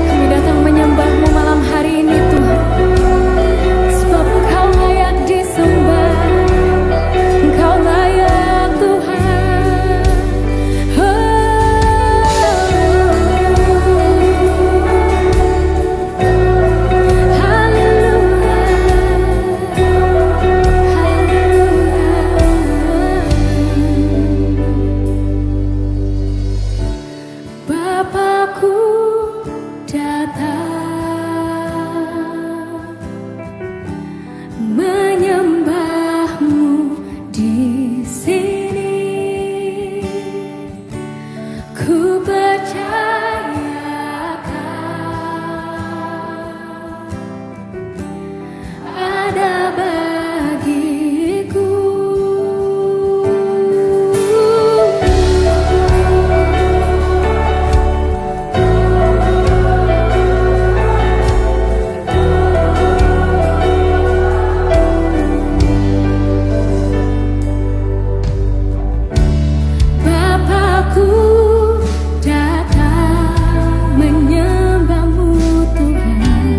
Kami datang menyembah-Mu malam hari ini Tuhan, sebab Engkau layak disembah, Engkau layak Tuhan. Bapakku datang menyembah-Mu di sini. Ku percayakan ada bagiku. Bapakku datang menyembah-Mu Tuhan,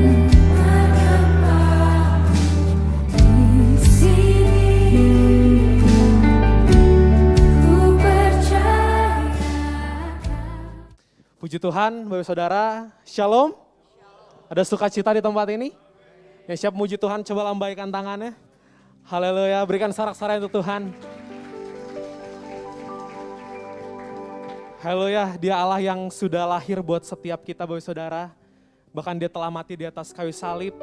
di sini ku percayakan. Puji Tuhan, Bapak Saudara, Shalom. Ada sukacita di tempat ini? Yang siap muji Tuhan, coba lambaikan tangannya. Haleluya, berikan sorak-sorai untuk Tuhan. Haleluya, Dia Allah yang sudah lahir buat setiap kita Bapak Saudara. Bahkan Dia telah mati di atas kayu salib,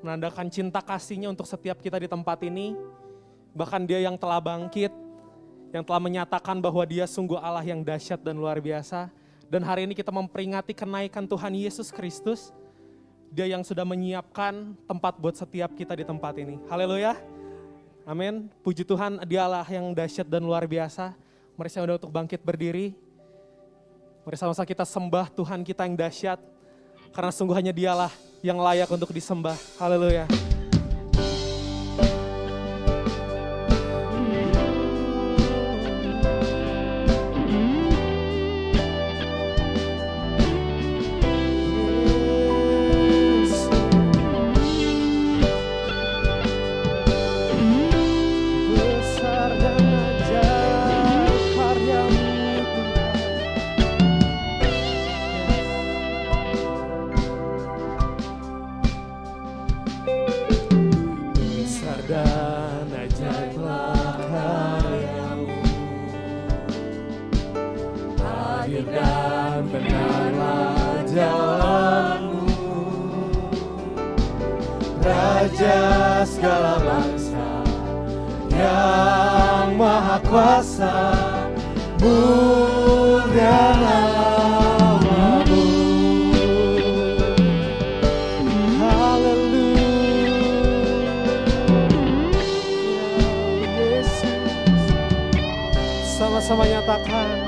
menandakan cinta kasih-Nya untuk setiap kita di tempat ini. Bahkan Dia yang telah bangkit, yang telah menyatakan bahwa Dia sungguh Allah yang dahsyat dan luar biasa. Dan hari ini kita memperingati kenaikan Tuhan Yesus Kristus. Dia yang sudah menyiapkan tempat buat setiap kita di tempat ini. Haleluya. Amin. Puji Tuhan, Dia Allah yang dahsyat dan luar biasa. Mari saya undang untuk bangkit berdiri. Mari sama-sama kita sembah Tuhan kita yang dahsyat. Karena sungguh hanya Dialah yang layak untuk disembah. Haleluya. Besar dan ajaib karya-Mu besar dan ajaiblah karya-Mu, adil dan benarlah jalan-Mu, Raja segala bangsa yang maha kuasa, mulia nama-Mu. Sama-sama nyatakan,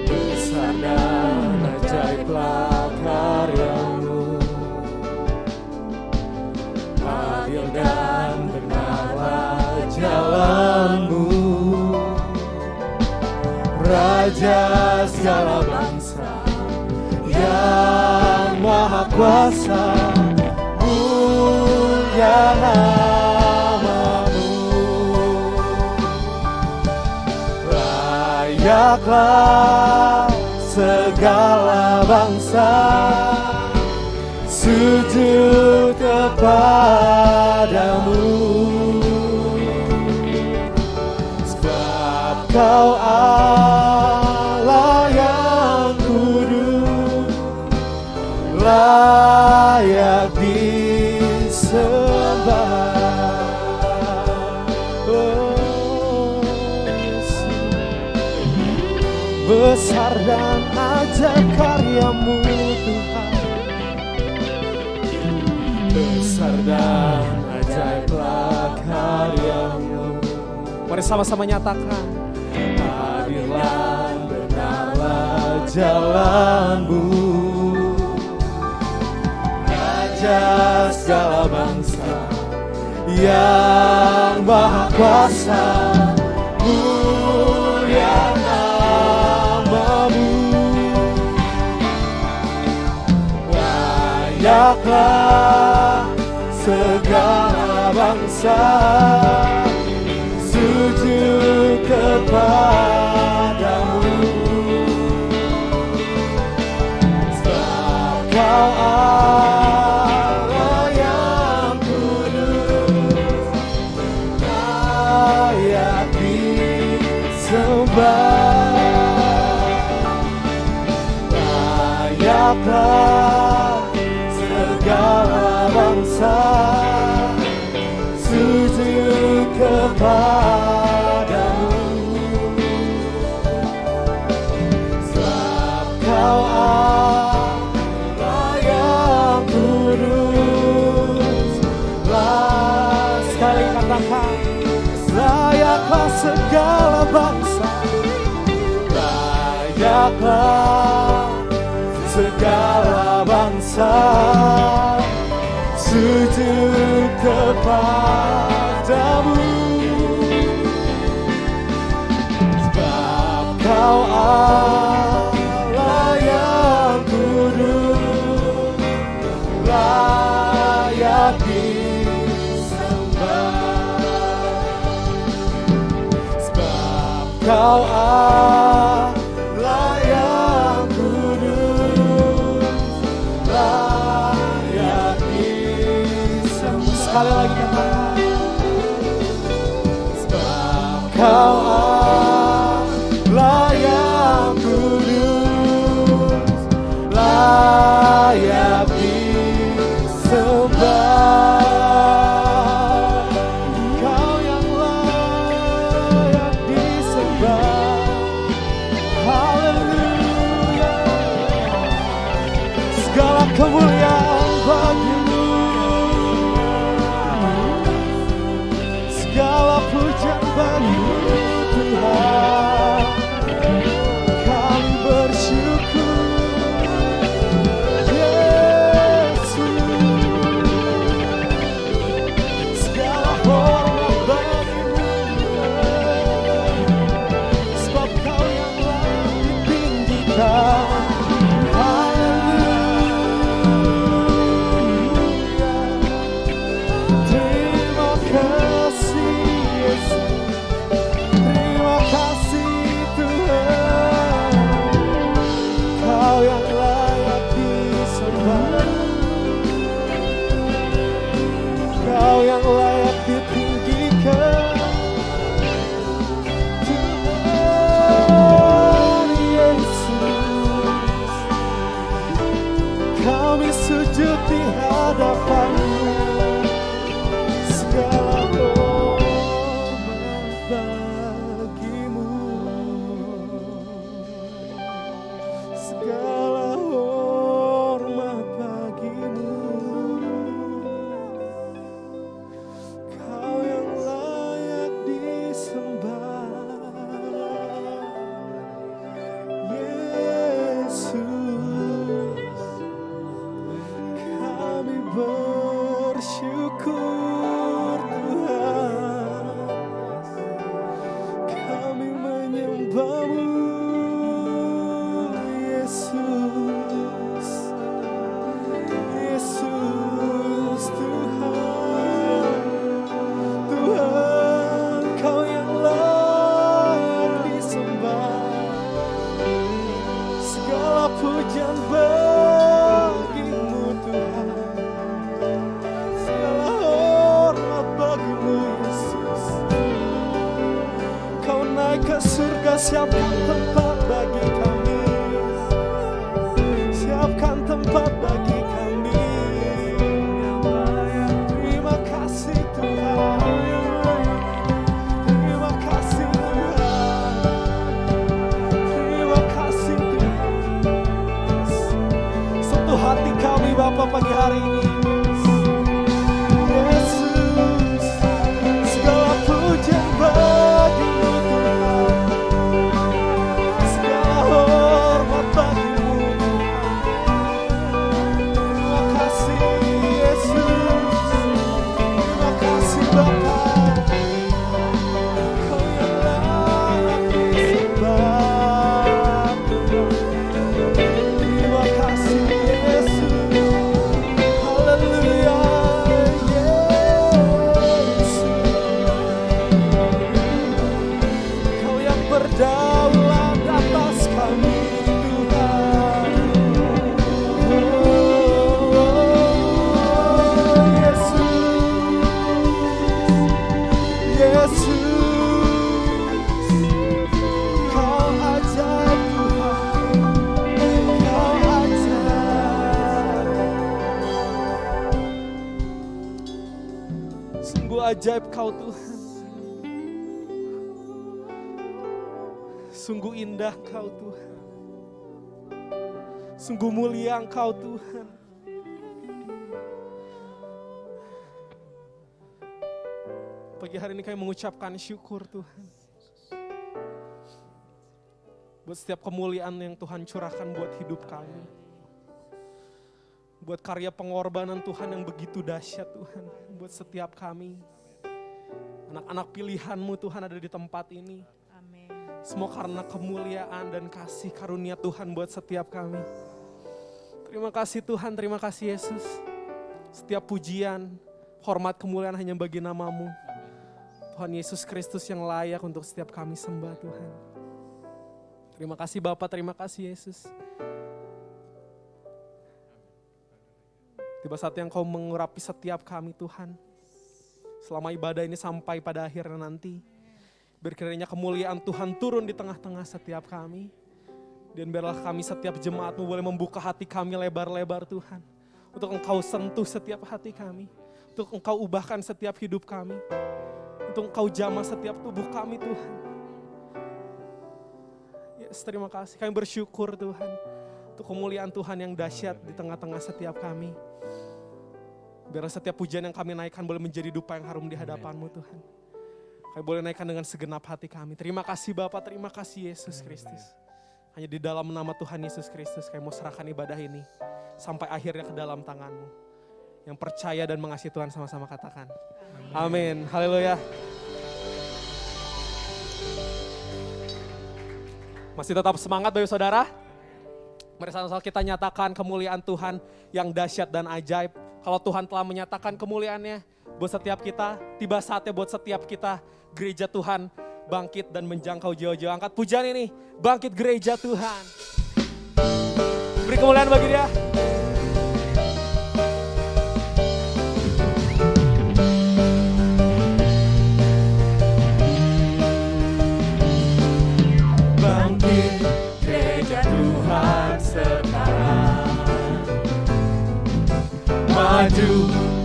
besar dan ajaiblah karya-Mu, adil dan benarlah jalan-Mu, Raja segala bangsa yang maha kuasa, mulia nama-Mu. Layaklah segala bangsa sujud kepadamu, sebab Kau Allah yang kudus, layak disembah. Besar dan ajaib karya-Mu Tuhan, besar dan ajaiblah karya-Mu. Mari sama-sama nyatakan, adil dan benarlah jalan-Mu, Raja segala bangsa yang maha kuasa, mulia nama-Mu. layaklah segala bangsa sujud kepadamu, sebab Kau Allah yang kudus, layak disembah. Layaklah segala bangsa sujud kepadamu, sebab Kau Allah yang kudus. Sekali katakan, layaklah segala bangsa, layaklah segala bangsa sujud kepadamu, sebab Kau Allah yang kudus, layak disembah. Sebab Kau Allah yang kudus, layak disembah. Sekali lagi katakan, sebab Kau Allah yang kudus, layak disembah. Kau yang layak disembah. Haleluya. Segala kemuliaan bagi-Mu, segala pujian bagi-Mu Tuhan. Kami bersyukur Yesus, segala hormat bagi-Mu, sebab Kau yang layak ditinggikan. Haleluya. Terima kasih Yesus, terima kasih Tuhan. Kau yang layak disembah, Kau yang layak ditinggikan. Tuhan Yesus, kami sujud di hadapan-Mu, segala hormat bagi-Mu, segala hormat bagi-Mu. Kau yang layak disembah, Yesus. Kami bersyukur Tuhan, kami menyembah-Mu Yesus, Yesus Tuhan, Tuhan. Kau yang layak disembah, segala pujian bagi-Mu Tuhan, segala hormat bagi-Mu Yesus. Kau naik ke surga, siapkan tempat bagi kami, siapkan tempat bagi kami. Terima kasih Tuhan, terima kasih Tuhan, terima kasih Tuhan. Sentuh hati kami Bapa pagi hari ini Yesus, segala pujian bagi-Mu Tuhan, segala hormat bagi-Mu Tuhan. Terima kasih Yesus, terima kasih Bapa. Kau yang layak disembah. Terima kasih Yesus. ajaib Kau Tuhan. Sungguh indah Kau Tuhan. Sungguh mulia Engkau Tuhan. Pagi hari ini kami mengucapkan syukur Tuhan. Buat setiap kemuliaan yang Tuhan curahkan buat hidup kami. Buat karya pengorbanan Tuhan yang begitu dahsyat Tuhan. Buat setiap kami. Anak-anak pilihan-Mu Tuhan ada di tempat ini. Amin. Semua karena kemuliaan dan kasih karunia Tuhan buat setiap kami. Terima kasih Tuhan, terima kasih Yesus. Setiap pujian, hormat, kemuliaan hanya bagi nama-Mu. Tuhan Yesus Kristus yang layak untuk setiap kami sembah Tuhan. Terima kasih Bapa, terima kasih Yesus. Tiba saat yang Kau mengurapi setiap kami Tuhan. Selama ibadah ini sampai pada akhirnya nanti. Berkiranya kemuliaan Tuhan turun di tengah-tengah setiap kami. Dan biarlah kami setiap jemaat-Mu boleh membuka hati kami lebar-lebar Tuhan. Untuk Engkau sentuh setiap hati kami. Untuk Engkau ubahkan setiap hidup kami. Untuk Engkau jamah setiap tubuh kami Tuhan. Yes, terima kasih. Kami bersyukur Tuhan. Untuk kemuliaan Tuhan yang dahsyat di tengah-tengah setiap kami. Biarlah setiap pujian yang kami naikkan boleh menjadi dupa yang harum di hadapan-Mu Tuhan. Kami boleh naikkan dengan segenap hati kami. Terima kasih Bapa, terima kasih Yesus Kristus. Hanya di dalam nama Tuhan Yesus Kristus kami mau serahkan ibadah ini. Sampai akhirnya ke dalam tangan-Mu. Yang percaya dan mengasihi Tuhan sama-sama katakan. Amin. Haleluya. Masih tetap semangat Bapak Saudara? Mari sama-sama kita nyatakan kemuliaan Tuhan yang dahsyat dan ajaib. Kalau Tuhan telah menyatakan kemuliaannya buat setiap kita, tiba saatnya buat setiap kita gereja Tuhan bangkit dan menjangkau jauh-jauh. Angkat pujian ini, bangkit gereja Tuhan. Beri kemuliaan bagi Dia. Bangkit gereja Tuhan sekarang. Maju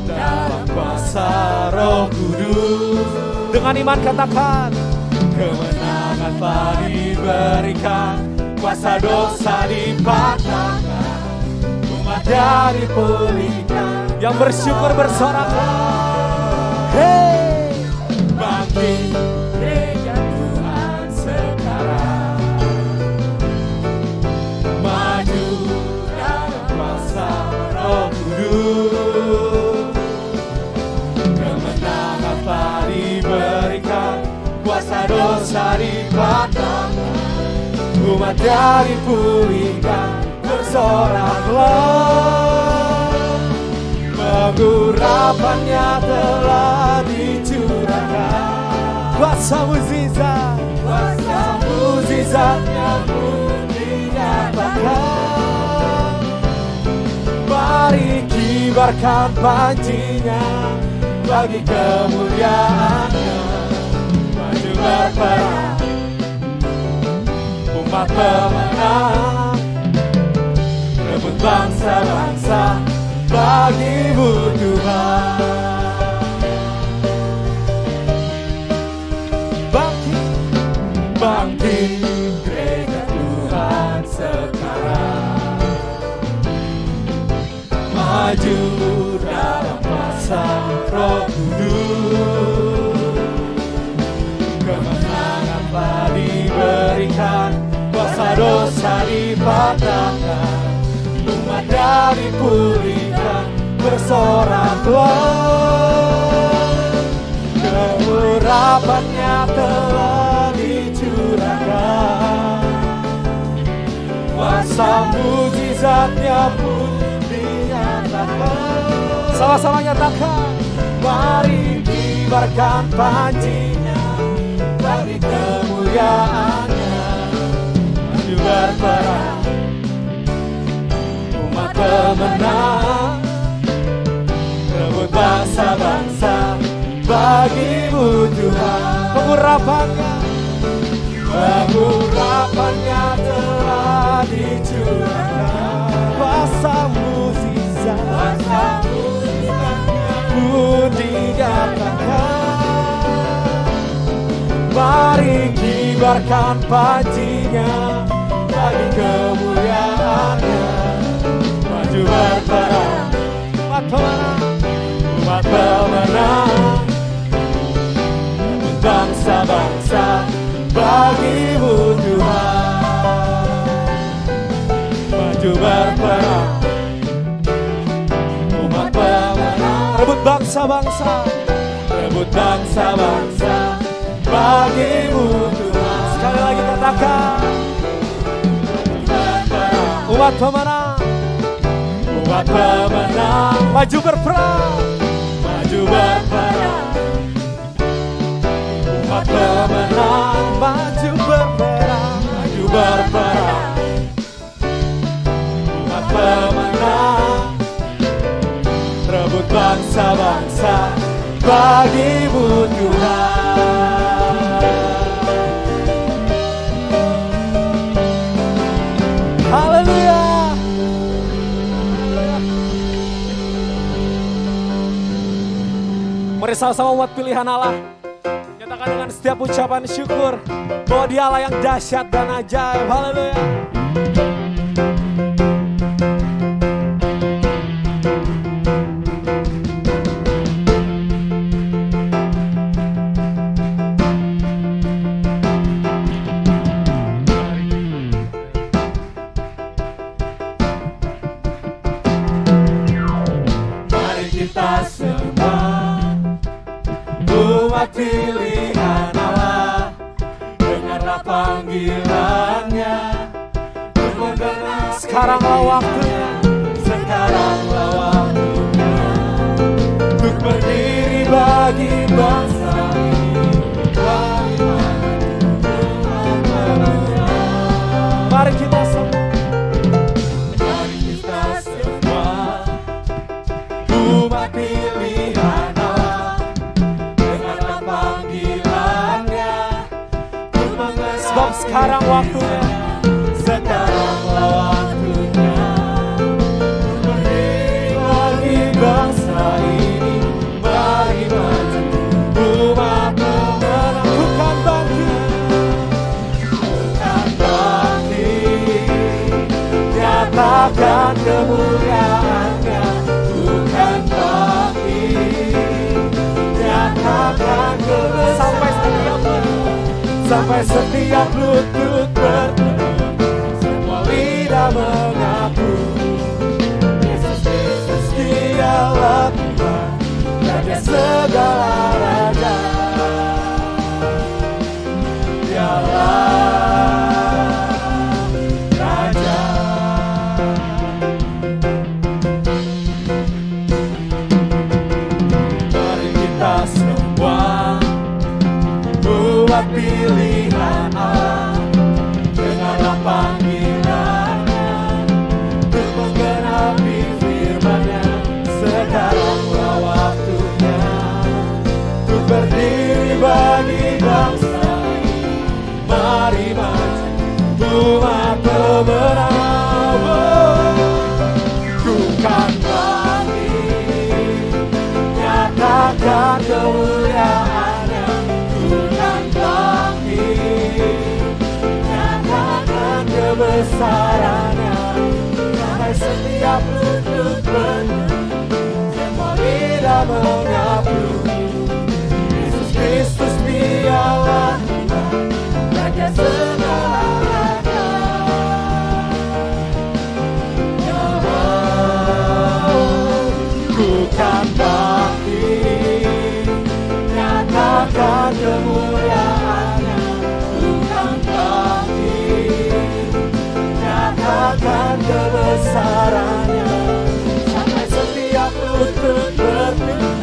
dalam kuasa Roh Kudus. Dengan iman katakan, Kemenangan telah diberikan, kuasa dosa dipatahkan, umat dari pulihkan. yang bersyukur bersoraklah. Hey, bangkit gereja Tuhan sekarang. Maju dalam kuasa Roh Kudus. Kemenangan telah diberikan, kuasa dosa dipatahkan, umat dari pulihkan. Bersoraklah, pengurapannya telah dicurahkan. Kuasa mukjizatnya pun dinyatakan. Mari kibarkan pancinya bagi kemuliaannya. Maju berperang, umat pemenang, rebut bangsa-bangsa bagi-Mu Tuhan. Bangkit gereja Tuhan sekarang. Maju dalam kuasa Roh Kudus. Kemenangan telah diberikan, kuasa dosa dipatahkan, umat dari pulihkan. Bersoraklah, keurapannya telah dicurahkan. Kuasa mukjizatnya pun dinyatakan. Sama-sama nyatakan. Mari kibarkan pancinya bagi kemuliaannya. Maju berperang, umat pemenang, rebut bangsa-bangsa bagi-Mu Tuhan. Pengurapannya telah dicurahkan. Kuasa mukjizat Kuasa mukjizatnya pun dinyatakan. mengibarkan pancinya bagi kemuliaannya. Maju berperang, umat pemenang, umat pemenang, bangsa-bangsa bagimu Tuhan. Maju berperang, umat pemenang, rebut bangsa-bangsa, rebut bangsa-bangsa bagimu Tuhan. Sekali lagi katakan, umat pemenang, umat pemenang, maju berperang, maju berperang, umat pemenang, maju berperang, maju berperang, umat pemenang, rebut bangsa-bangsa bagimu Tuhan. Haleluya. Mari sama-sama umat pilihan Allah nyatakan dengan setiap ucapan syukur bahwa Dia Allah yang dahsyat dan ajaib. Haleluya. Pilihan Allah, dengarlah panggilannya. Sekaranglah waktunya, sekaranglah waktunya untuk berdiri bagi bangsa ini. Mari kita semua, mari kita semua umat pilihan Allah, dengarlah panggilannya. Sebab sekarang waktunya, sekaranglah waktunya berdiri bagi bangsa ini. Mari maju umat pemenang, bukan bangkit, bukan bangkit, nyatakan kemuliaannya. Bukan bangkit, nyatakan kebesaran. Sampai setiap lutut berteduh, semua lidah mengaku Yesus Kristus Dialah Tuhan, Raja segala raja. Dialah Raja. Mari kita semua buat pilihan Allah, dengarlah panggilannya untuk menggenapi firman-Nya. Sekaranglah waktunya untuk berdiri bagi bangsa ini. Mari maju umat pemenang, bukan bangkit, nyatakan kemuliaannya. Bukan bangkit, nyatakan kebesarannya. Sampai setiap lutut berteduh, semua lidah mengaku Yesus Kristus Dialah Tuhan, Raja segala raja. Bukan bangkit, nyatakan kemuliaannya. Bukan bangkit, nyatakan kebesarannya. Sampai setiap lutut berteduh,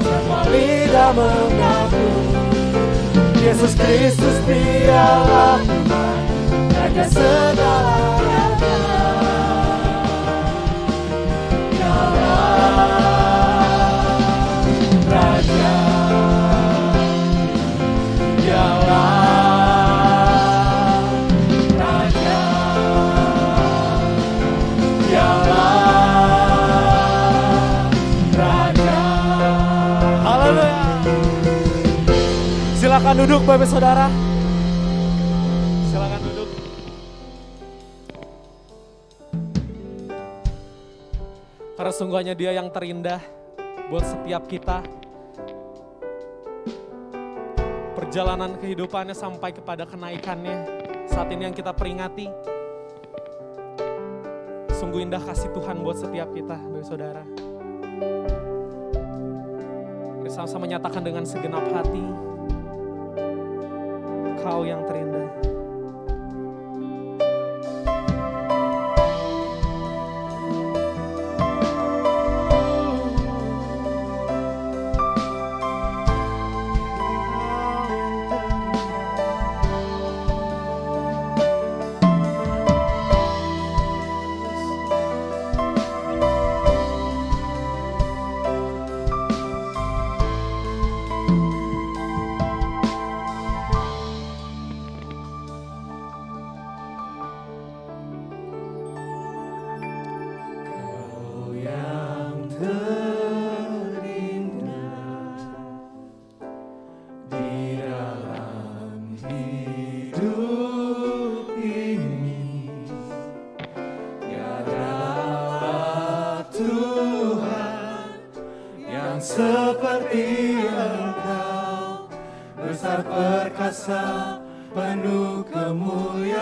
semua lidah mengaku Yesus Kristus Dialah Tuhan, Raja segala raja. Raja, Dialah Raja, Dialah Raja. Haleluya. Silakan duduk Bapak Saudara. Karena sungguhnya Dia yang terindah buat setiap kita. Perjalanan kehidupannya sampai kepada kenaikannya. Saat ini yang kita peringati. Sungguh indah kasih Tuhan buat setiap kita, Bapak Saudara. Mari sama-sama menyatakan dengan segenap hati, Kau yang terindah. Seperti Engkau, besar perkasa, penuh kemuliaan.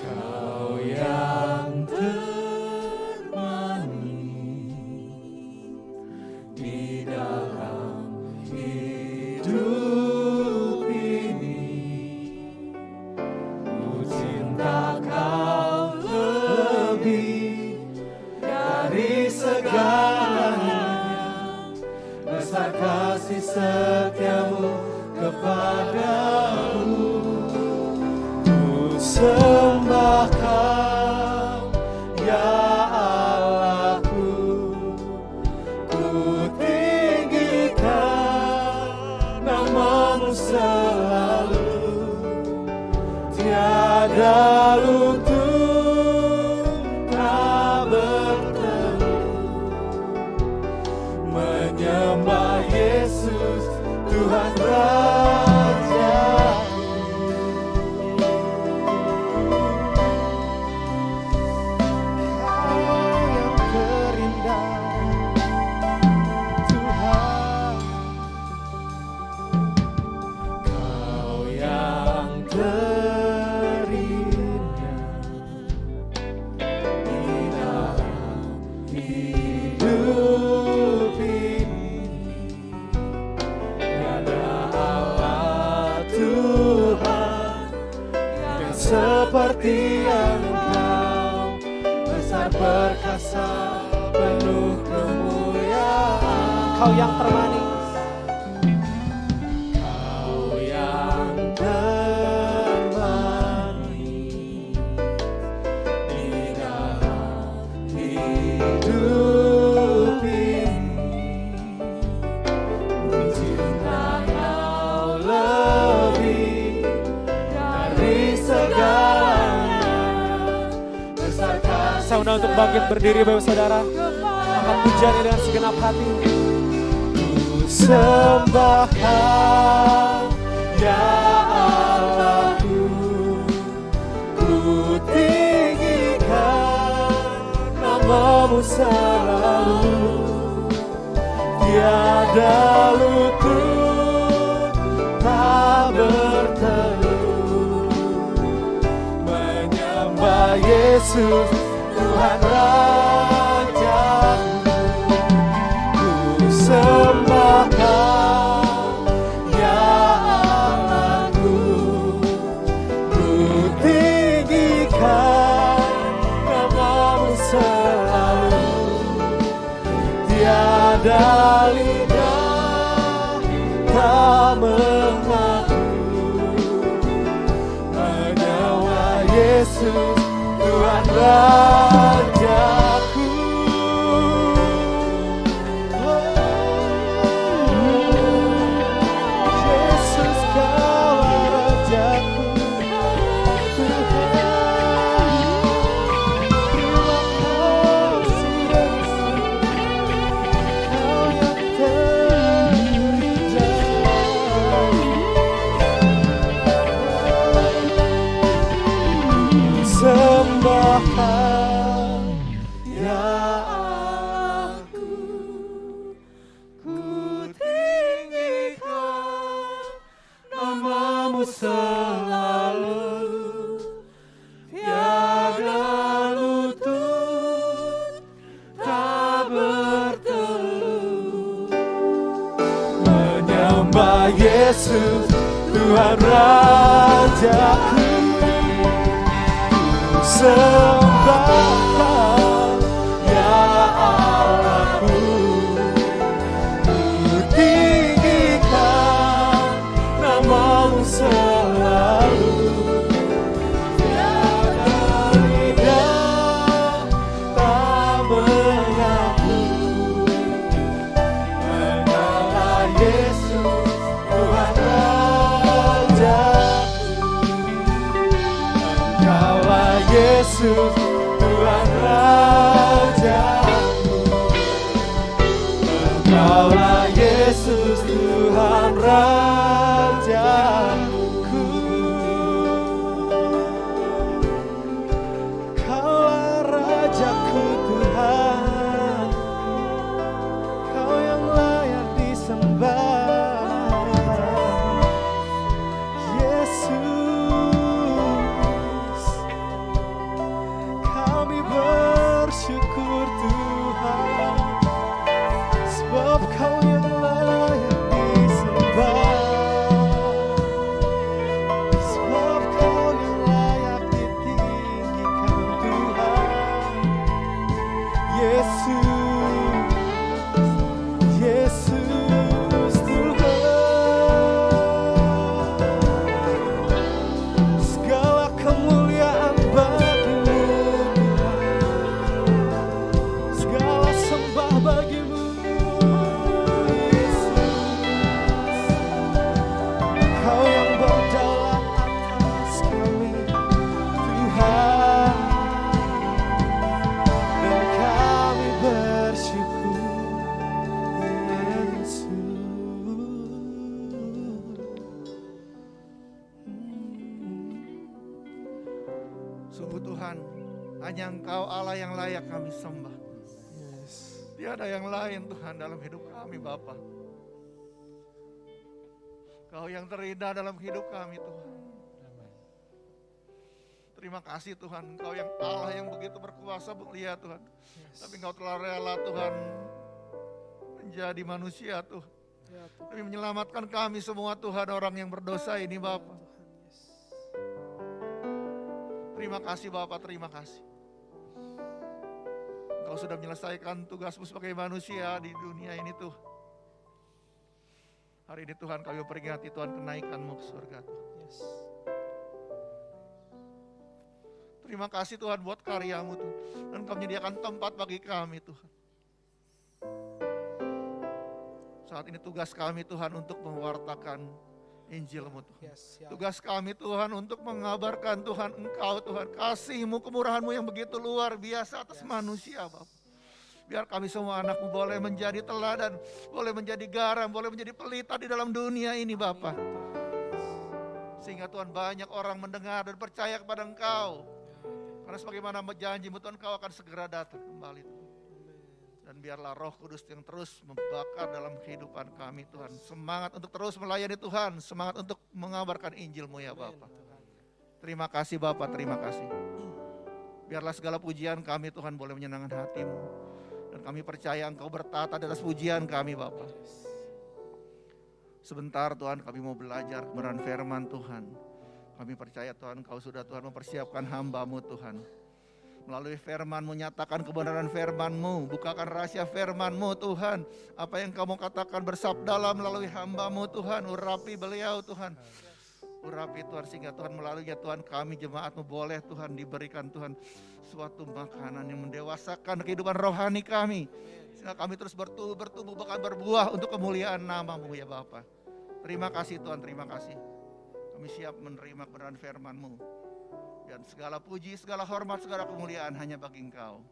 Kau yang termanis di dalam hidup ini, ku cinta Kau lebih dari segalanya, besar kasih setiamu kepadaku. Ku sembah Kau, ya Allahku, ku tinggikan nama-Mu selalu, tiada luntur menyembah Yesus, Tuhan Raja. Kau yang terindah, Tuhan. Kau yang terindah di dalam hidup. Seperti Engkau, besar perkasa, penuh kemuliaan. Kau yang termanis. Kau yang termanis di dalam hidup ini. Ku cinta Kau lebih dari segalanya, besar kasih. Saya undang untuk bangkit berdiri, Bapak Saudara. Angkat pujiannya dengan segenap hati. Ku sembah Kau, ya Allahku, ku tinggikan nama-Mu selalu, tiada lutut tak bertelut, menyembah Yesus, Tuhan Rajaku. Ku sembah Kau, ya Allahku, ku tinggikan nama-Mu selalu, tiada lidah tak mengaku, menyembah Yesus, Tuhan Rajaku. Yesus, Kaulah Rajaku, Tuhan. Terima kasih Yesus, Kau yang terindah. Sembah Yesus, Tuhan Rajaku. Ku sembahkan ya Allahku, ku tinggikan namamu selalu. Tiada lidah tak mengaku mengenal Yesus, Tuhan Rajaku. Engkaulah Yesus, Tuhan Rajaku. Engkaulah Yesus, Tuhan Rajaku. Kaulah Rajaku Tuhan, Kau yang layak disembah. Yesus, kami bersyukur Tuhan, sebab Kau yang layak disembah, sebab Kau yang layak ditinggikan Tuhan. Yesus, Yesus Tuhan, segala kemuliaan bagi-Mu Tuhan, segala sembah bagi-Mu Yesus. Kau yang berdaulat atas kami Tuhan, dan kami bersyukur Yesus. Sungguh Tuhan, hanya Engkau Allah yang layak kami sembah. Tiada yang lain Tuhan dalam hidup kami Bapa. Kau yang terindah dalam hidup kami Tuhan. Terima kasih Tuhan, Engkau yang Allah yang begitu berkuasa mulia Tuhan. Tapi Engkau telah rela Tuhan menjadi manusia Tuhan. Demi menyelamatkan kami semua Tuhan, orang yang berdosa ini Bapa. Terima kasih Bapa, terima kasih. Engkau sudah menyelesaikan tugasmu sebagai manusia di dunia ini Tuhan. Hari ini Tuhan kami peringati Tuhan kenaikan-Mu ke surga Tuhan. Terima kasih Tuhan buat karya-Mu Tuhan. Dan Kau menyediakan tempat bagi kami Tuhan. Saat ini tugas kami Tuhan untuk mewartakan Injil-Mu Tuhan. Tugas kami Tuhan untuk mengabarkan Tuhan Engkau Tuhan, kasih-Mu, kemurahan-Mu yang begitu luar biasa atas manusia Bapak. Biar kami semua anak-Mu boleh menjadi teladan, boleh menjadi garam, boleh menjadi pelita di dalam dunia ini Bapak. Sehingga Tuhan banyak orang mendengar dan percaya kepada Engkau. Karena sebagaimana janji-Mu Tuhan, Engkau akan segera datang kembali Tuhan. Dan biarlah Roh Kudus yang terus membakar dalam kehidupan kami Tuhan. Semangat untuk terus melayani Tuhan, semangat untuk mengabarkan Injil-Mu ya Bapa. Terima kasih Bapa, terima kasih. Biarlah segala pujian kami Tuhan boleh menyenangkan hati-Mu. Dan kami percaya Engkau bertata di atas pujian kami Bapa. Sebentar Tuhan kami mau belajar kebenaran firman Tuhan. Kami percaya Tuhan Engkau sudah Tuhan mempersiapkan hamba-Mu Tuhan. Melalui firman-Mu, nyatakan kebenaran firman-Mu, bukakan rahasia firman-Mu Tuhan. Apa yang Kamu katakan bersabdalah melalui hamba-Mu Tuhan, urapi beliau Tuhan. Urapi Tuhan sehingga Tuhan melaluinya Tuhan kami jemaat-Mu boleh Tuhan diberikan Tuhan suatu makanan yang mendewasakan kehidupan rohani kami. Sehingga kami terus bertumbuh bahkan berbuah untuk kemuliaan nama-Mu ya Bapa. Terima kasih Tuhan, terima kasih. Kami siap menerima kebenaran firman-Mu. Dan segala puji, segala hormat, segala kemuliaan hanya bagi Engkau.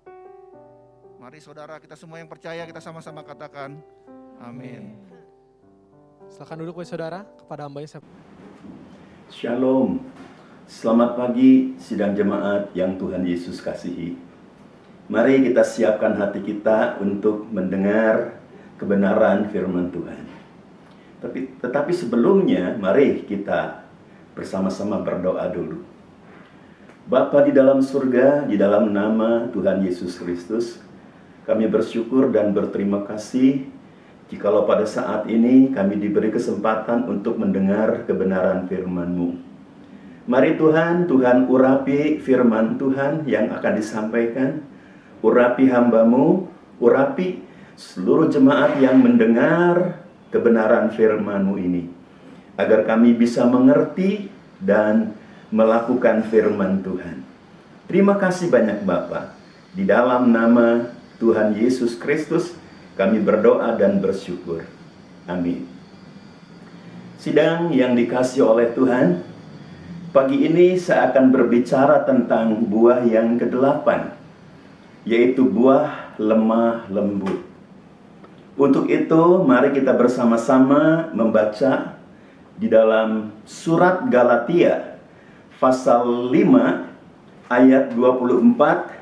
Mari saudara kita semua yang percaya kita sama-sama katakan amin. Silakan duduk saudara kepada hamba-Nya. Shalom. Selamat pagi sidang jemaat yang Tuhan Yesus kasihi. Mari kita siapkan hati kita untuk mendengar kebenaran firman Tuhan. Tetapi sebelumnya mari kita bersama-sama berdoa dulu. Bapa di dalam surga, di dalam nama Tuhan Yesus Kristus, kami bersyukur dan berterima kasih jikalau pada saat ini kami diberi kesempatan untuk mendengar kebenaran firman-Mu. Mari Tuhan, Tuhan urapi firman Tuhan yang akan disampaikan. Urapi hamba-Mu, urapi seluruh jemaat yang mendengar kebenaran firman-Mu ini. Agar kami bisa mengerti dan melakukan firman Tuhan. Terima kasih banyak Bapa. Di dalam nama Tuhan Yesus Kristus, kami berdoa dan bersyukur. Amin. Sidang yang dikasihi oleh Tuhan, pagi ini saya akan berbicara tentang buah yang ke-8, yaitu buah lemah lembut. Untuk itu, mari kita bersama-sama membaca di dalam surat Galatia, pasal 5, ayat 24,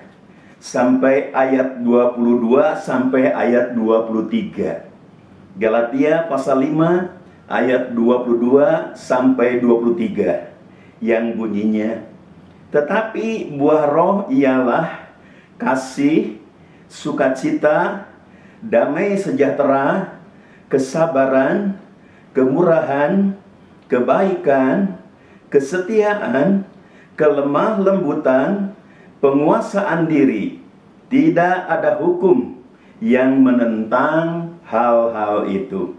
sampai ayat 22 sampai ayat 23. Galatia pasal 5 ayat 22 sampai 23 yang bunyinya, tetapi buah roh ialah kasih, sukacita, damai sejahtera, kesabaran, kemurahan, kebaikan, kesetiaan, kelemah lembutan, penguasaan diri. Tidak ada hukum yang menentang hal-hal itu.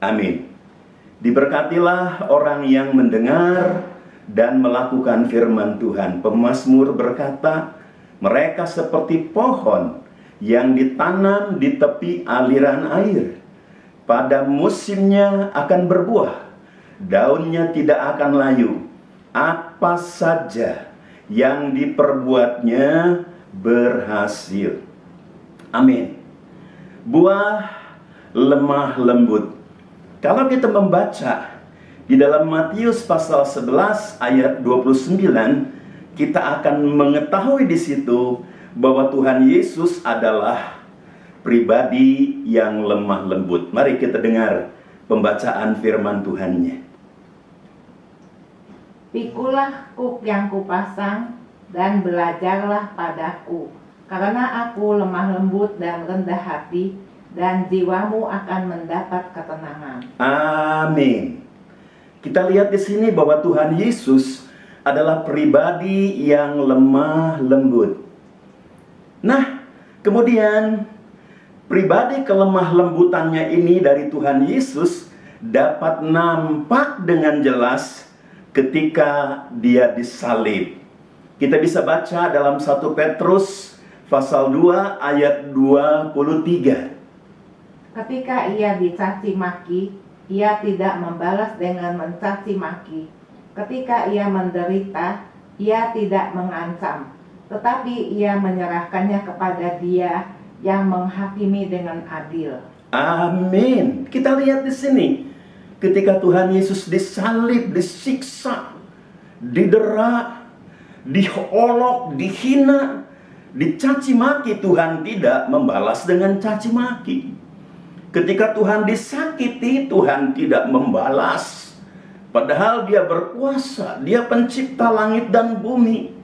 Amin. Diberkatilah orang yang mendengar dan melakukan firman Tuhan. Pemazmur berkata, mereka seperti pohon yang ditanam di tepi aliran air. Pada musimnya akan berbuah, daunnya tidak akan layu. Apa saja yang diperbuatnya berhasil. Amin. Buah lemah lembut. Kalau kita membaca di dalam Matius pasal 11 ayat 29, kita akan mengetahui di situ bahwa Tuhan Yesus adalah pribadi yang lemah lembut. Mari kita dengar pembacaan firman Tuhannya. Pikulah kuk yang kupasang dan belajarlah padaku, karena aku lemah lembut dan rendah hati, dan jiwamu akan mendapat ketenangan. Amin. Kita lihat di sini bahwa Tuhan Yesus adalah pribadi yang lemah lembut. Nah, kemudian pribadi kelemah lembutannya ini dari Tuhan Yesus dapat nampak dengan jelas ketika dia disalib. Kita bisa baca dalam 1 Petrus pasal 2 ayat 23. Ketika ia dicaci maki, ia tidak membalas dengan mencaci maki. Ketika ia menderita, ia tidak mengancam, tetapi ia menyerahkannya kepada Dia yang menghakimi dengan adil. Amin. Kita lihat di sini. Ketika Tuhan Yesus disalib, disiksa, didera, diolok, dihina, dicaci maki, Tuhan tidak membalas dengan caci maki. Ketika Tuhan disakiti, Tuhan tidak membalas. Padahal Dia berkuasa, Dia pencipta langit dan bumi.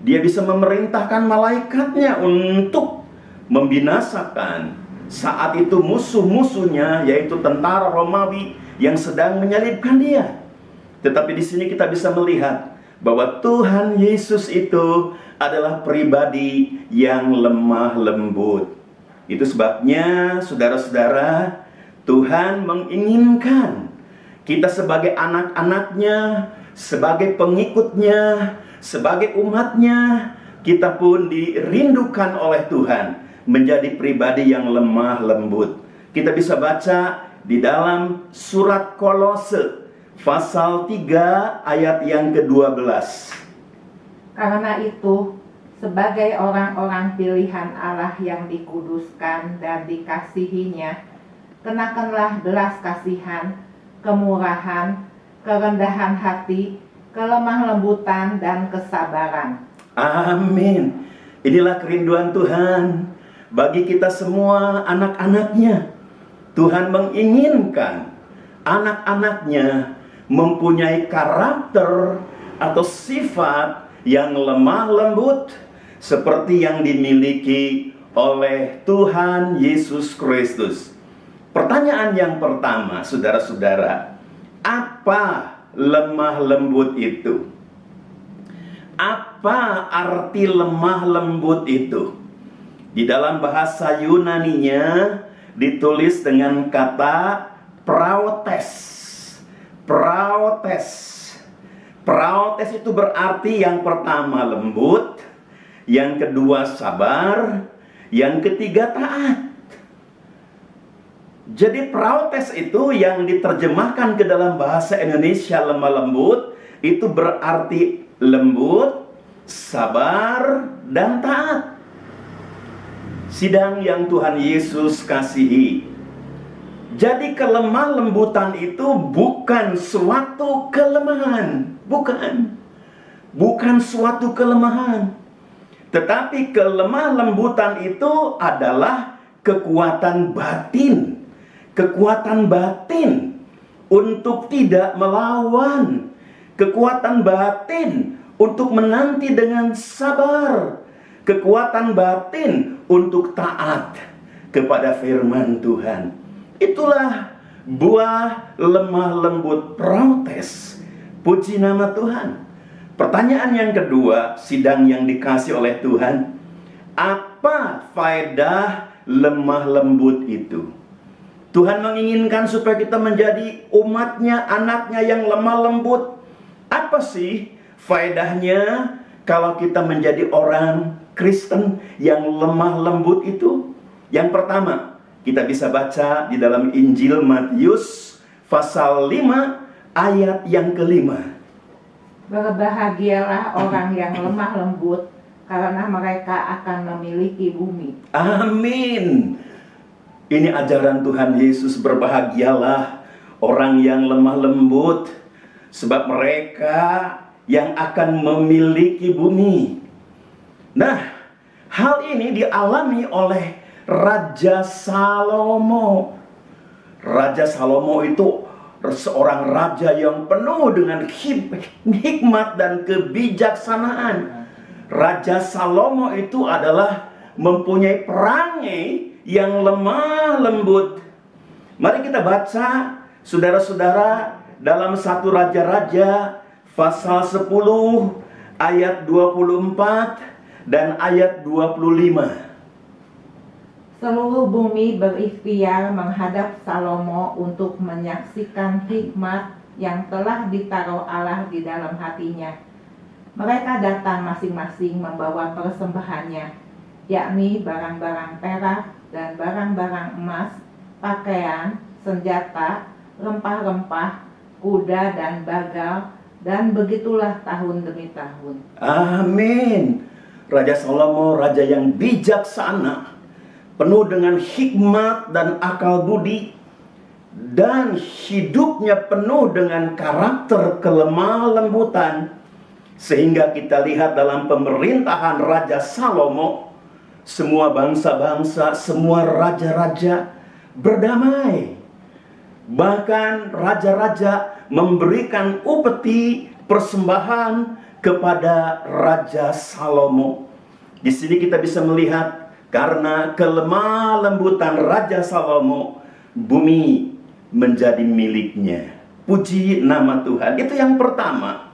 Dia bisa memerintahkan malaikatnya untuk membinasakan saat itu musuh-musuhnya, yaitu tentara Romawi yang sedang menyalibkan Dia. Tetapi di sini kita bisa melihat bahwa Tuhan Yesus itu adalah pribadi yang lemah lembut. Itu sebabnya saudara-saudara, Tuhan menginginkan kita sebagai anak-anaknya, sebagai pengikutnya, sebagai umatnya, kita pun dirindukan oleh Tuhan menjadi pribadi yang lemah lembut. Kita bisa baca di dalam surat Kolose pasal 3 ayat yang ke-12. Karena itu, sebagai orang-orang pilihan Allah yang dikuduskan dan dikasihinya, kenakanlah belas kasihan, kemurahan, kerendahan hati, kelemah lembutan, dan kesabaran. Amin. Inilah kerinduan Tuhan bagi kita semua anak-anaknya. Tuhan menginginkan anak-anaknya mempunyai karakter atau sifat yang lemah lembut seperti yang dimiliki oleh Tuhan Yesus Kristus. Pertanyaan yang pertama, saudara-saudara, apa lemah lembut itu? Apa arti lemah lembut itu? Di dalam bahasa Yunaninya ditulis dengan kata praotes. Praotes. Praotes itu berarti yang pertama lembut, yang kedua sabar, yang ketiga taat. Jadi praotes itu yang diterjemahkan ke dalam bahasa Indonesia lemah lembut, itu berarti lembut, sabar, dan taat. Sidang yang Tuhan Yesus kasihi. Jadi kelemah lembutan itu bukan suatu kelemahan. Bukan suatu kelemahan. Tetapi kelemah lembutan itu adalah kekuatan batin. Kekuatan batin untuk tidak melawan. Kekuatan batin untuk menanti dengan sabar. Kekuatan batin untuk taat kepada firman Tuhan. Itulah buah lemah lembut praotes. Puji nama Tuhan. Pertanyaan yang kedua, sidang yang dikasih oleh Tuhan, apa faedah lemah lembut itu? Tuhan menginginkan supaya kita menjadi umatnya, anaknya yang lemah lembut. Apa sih faedahnya kalau kita menjadi orang Kristen yang lemah lembut itu? Yang pertama, kita bisa baca di dalam Injil Matius pasal 5 ayat yang kelima. Berbahagialah orang yang lemah lembut, karena mereka akan memiliki bumi. Amin. Ini ajaran Tuhan Yesus, berbahagialah orang yang lemah lembut, sebab mereka yang akan memiliki bumi. Nah, hal ini dialami oleh Raja Salomo. Raja Salomo itu seorang raja yang penuh dengan hikmat dan kebijaksanaan. Raja Salomo itu adalah mempunyai perangai yang lemah lembut. Mari kita baca, saudara-saudara, dalam 1 Raja-Raja pasal 10 ayat 24 dan ayat 25. Seluruh bumi berikhtiar menghadap Salomo untuk menyaksikan hikmat yang telah ditaruh Allah di dalam hatinya. Mereka datang masing-masing membawa persembahannya, yakni barang-barang perak dan barang-barang emas, pakaian, senjata, rempah-rempah, kuda dan bagal, dan begitulah tahun demi tahun. Amin. Raja Salomo, raja yang bijaksana, penuh dengan hikmat dan akal budi, dan hidupnya penuh dengan karakter kelemah lembutan. Sehingga kita lihat dalam pemerintahan Raja Salomo, semua bangsa-bangsa, semua raja-raja berdamai. Bahkan raja-raja memberikan upeti persembahan kepada Raja Salomo. Di sini kita bisa melihat, karena kelemah lembutan Raja Salomo, bumi menjadi miliknya. Puji nama Tuhan. Itu yang pertama.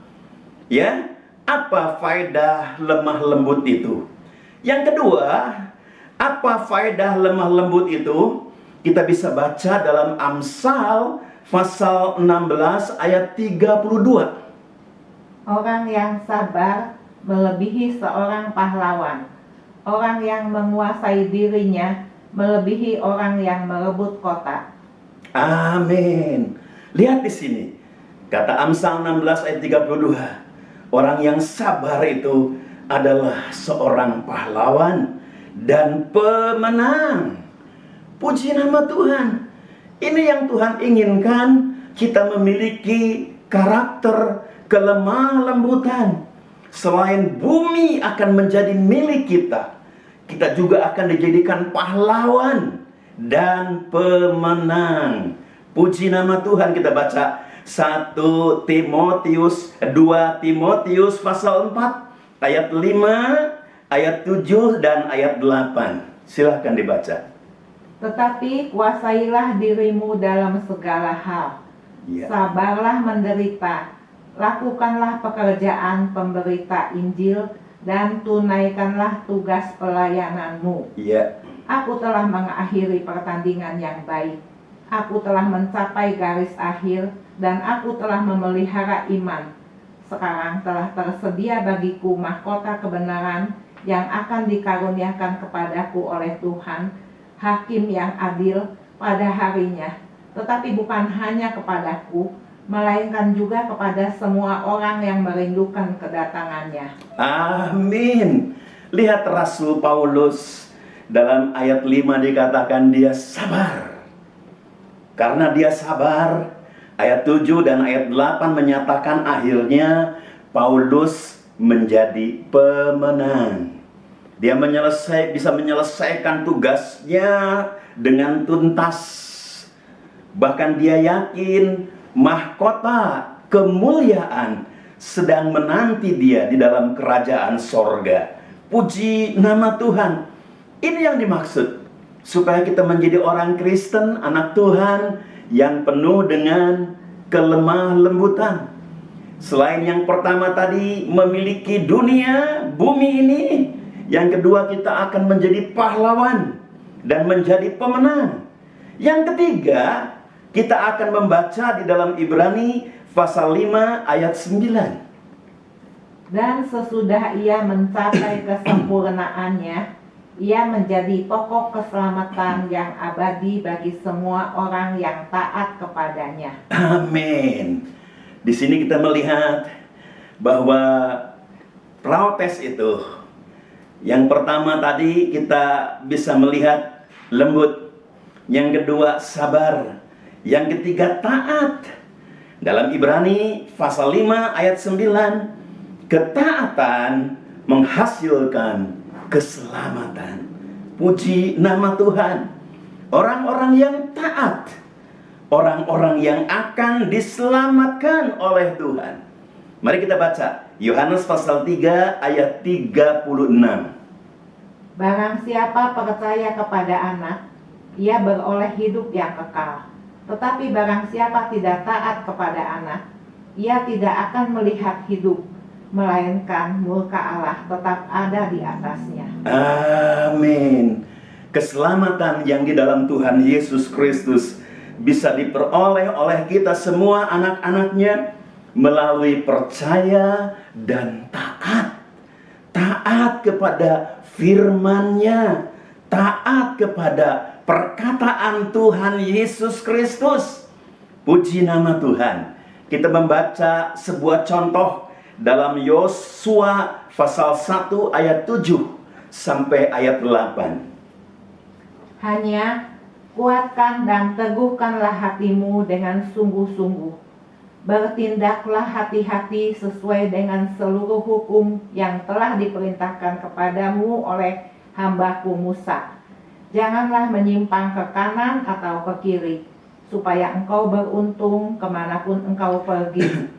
Ya, apa faedah lemah lembut itu? Yang kedua, apa faedah lemah lembut itu? Kita bisa baca dalam Amsal pasal 16 ayat 32. Orang yang sabar melebihi seorang pahlawan. Orang yang menguasai dirinya melebihi orang yang merebut kota. Amin. Lihat di sini. Kata Amsal 16 ayat 32. Orang yang sabar itu adalah seorang pahlawan dan pemenang. Puji nama Tuhan. Ini yang Tuhan inginkan, kita memiliki karakter kelemah lembutan. Selain bumi akan menjadi milik kita, kita juga akan dijadikan pahlawan dan pemenang. Puji nama Tuhan. Kita baca 2 Timotius pasal 4 ayat 5, ayat 7 dan ayat 8. Silahkan dibaca. Tetapi kuasailah dirimu dalam segala hal. Ya. Sabarlah menderita, lakukanlah pekerjaan pemberita Injil, dan tunaikanlah tugas pelayananmu. Ya. Aku telah mengakhiri pertandingan yang baik. Aku telah mencapai garis akhir, dan aku telah memelihara iman. Sekarang telah tersedia bagiku mahkota kebenaran yang akan dikaruniakan kepadaku oleh Tuhan, Hakim yang adil pada harinya. Tetapi bukan hanya kepadaku, melainkan juga kepada semua orang yang merindukan kedatangannya. Amin. Lihat Rasul Paulus dalam ayat 5 dikatakan dia sabar. Karena dia sabar, ayat 7 dan ayat 8 menyatakan akhirnya Paulus menjadi pemenang. Dia bisa menyelesaikan tugasnya dengan tuntas. Bahkan dia yakin mahkota kemuliaan sedang menanti dia di dalam kerajaan sorga. Puji nama Tuhan. Ini yang dimaksud. Supaya kita menjadi orang Kristen, anak Tuhan yang penuh dengan kelemah lembutan. Selain yang pertama tadi memiliki dunia, bumi ini, yang kedua kita akan menjadi pahlawan dan menjadi pemenang. Yang ketiga, kita akan membaca di dalam Ibrani pasal 5 ayat 9. Dan sesudah ia mencapai kesempurnaannya, ia menjadi pokok keselamatan yang abadi bagi semua orang yang taat kepadanya. Amin. Di sini kita melihat bahwa protes itu, yang pertama tadi kita bisa melihat lembut, yang kedua sabar, yang ketiga taat. Dalam Ibrani pasal 5 ayat 9, ketaatan menghasilkan keselamatan. Puji nama Tuhan. Orang-orang yang taat, orang-orang yang akan diselamatkan oleh Tuhan. Mari kita baca Yohanes pasal 3 ayat 36. Barang siapa percaya kepada anak, ia beroleh hidup yang kekal. Tetapi barang siapa tidak taat kepada anak, ia tidak akan melihat hidup, melainkan murka Allah tetap ada di atasnya. Amin. Keselamatan yang di dalam Tuhan Yesus Kristus bisa diperoleh oleh kita semua anak-anaknya melalui percaya dan taat. Taat kepada firman-Nya, taat kepada perkataan Tuhan Yesus Kristus. Puji nama Tuhan. Kita membaca sebuah contoh dalam Yosua pasal 1 ayat 7 sampai ayat 8. Hanya kuatkan dan teguhkanlah hatimu dengan sungguh-sungguh. Bertindaklah hati-hati sesuai dengan seluruh hukum yang telah diperintahkan kepadamu oleh hambaku Musa. Janganlah menyimpang ke kanan atau ke kiri, supaya engkau beruntung kemanapun engkau pergi.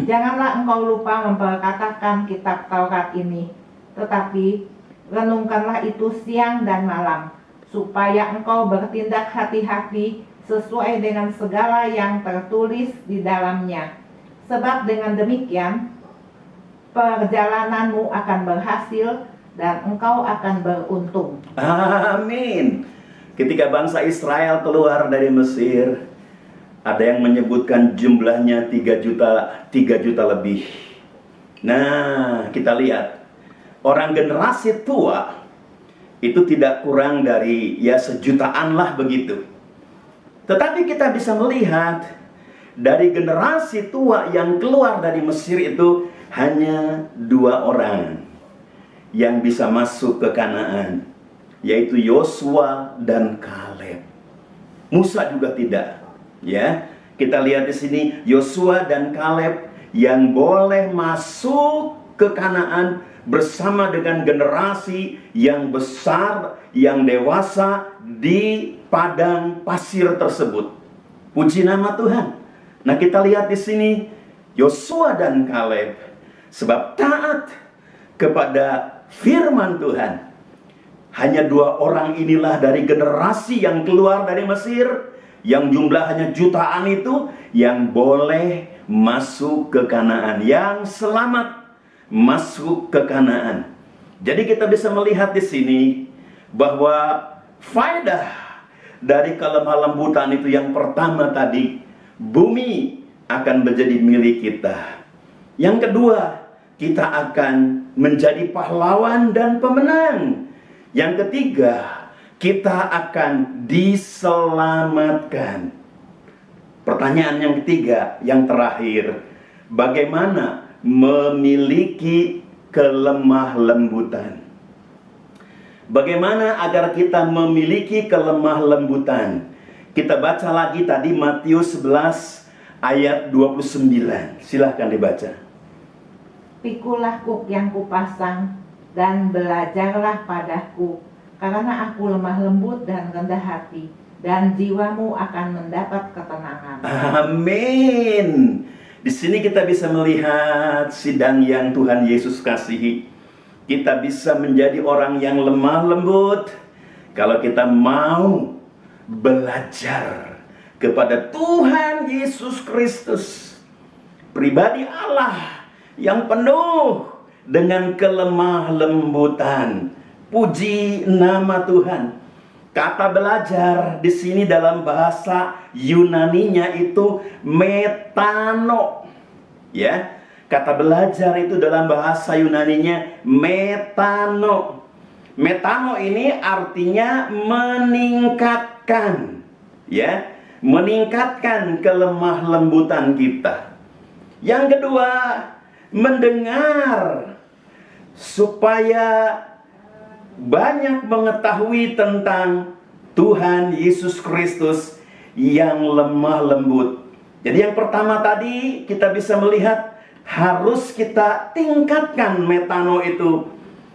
Janganlah engkau lupa memperkatakan kitab Taurat ini, tetapi renungkanlah itu siang dan malam, supaya engkau bertindak hati-hati sesuai dengan segala yang tertulis di dalamnya. Sebab dengan demikian, perjalananmu akan berhasil dan engkau akan beruntung. Amin. Ketika bangsa Israel keluar dari Mesir, ada yang menyebutkan jumlahnya 3 juta lebih. Nah, kita lihat orang generasi tua itu tidak kurang dari sejutaan lah begitu. Tetapi kita bisa melihat dari generasi tua yang keluar dari Mesir itu hanya 2 orang yang bisa masuk ke Kanaan, yaitu Yosua dan Kaleb. Musa juga tidak. Ya, kita lihat di sini Yosua dan Kaleb yang boleh masuk ke Kanaan bersama dengan generasi yang besar, yang dewasa di padang pasir tersebut. Puji nama Tuhan. Nah, kita lihat di sini Yosua dan Kaleb sebab taat kepada firman Tuhan. hanya 2 orang inilah dari generasi yang keluar dari Mesir, yang jumlahnya jutaan itu, yang boleh masuk ke Kanaan, yang selamat masuk ke Kanaan. Jadi kita bisa melihat di sini bahwa faedah dari kelemah lembutan itu yang pertama tadi, bumi akan menjadi milik kita. Yang kedua, kita akan menjadi pahlawan dan pemenang. Yang ketiga, kita akan diselamatkan. Pertanyaan yang ketiga, yang terakhir, bagaimana memiliki kelemah lembutan? Bagaimana agar kita memiliki kelemah lembutan? Kita baca lagi tadi Matius 11 ayat 29. Silahkan dibaca. Pikulah kuk yang kupasang dan belajarlah padaku, karena aku lemah lembut dan rendah hati, dan jiwamu akan mendapat ketenangan. Amin. Di sini kita bisa melihat sidang yang Tuhan Yesus kasihi. Kita bisa menjadi orang yang lemah lembut kalau kita mau belajar kepada Tuhan Yesus Kristus, pribadi Allah yang penuh dengan kelemah lembutan. Puji nama Tuhan. Kata belajar di sini dalam bahasa Yunaninya itu metano. Ya, kata belajar itu dalam bahasa Yunaninya metano. Metano ini artinya meningkatkan. Ya, meningkatkan kelemah lembutan kita. Yang kedua, mendengar supaya banyak mengetahui tentang Tuhan Yesus Kristus yang lemah lembut. Jadi yang pertama tadi kita bisa melihat harus kita tingkatkan metano itu.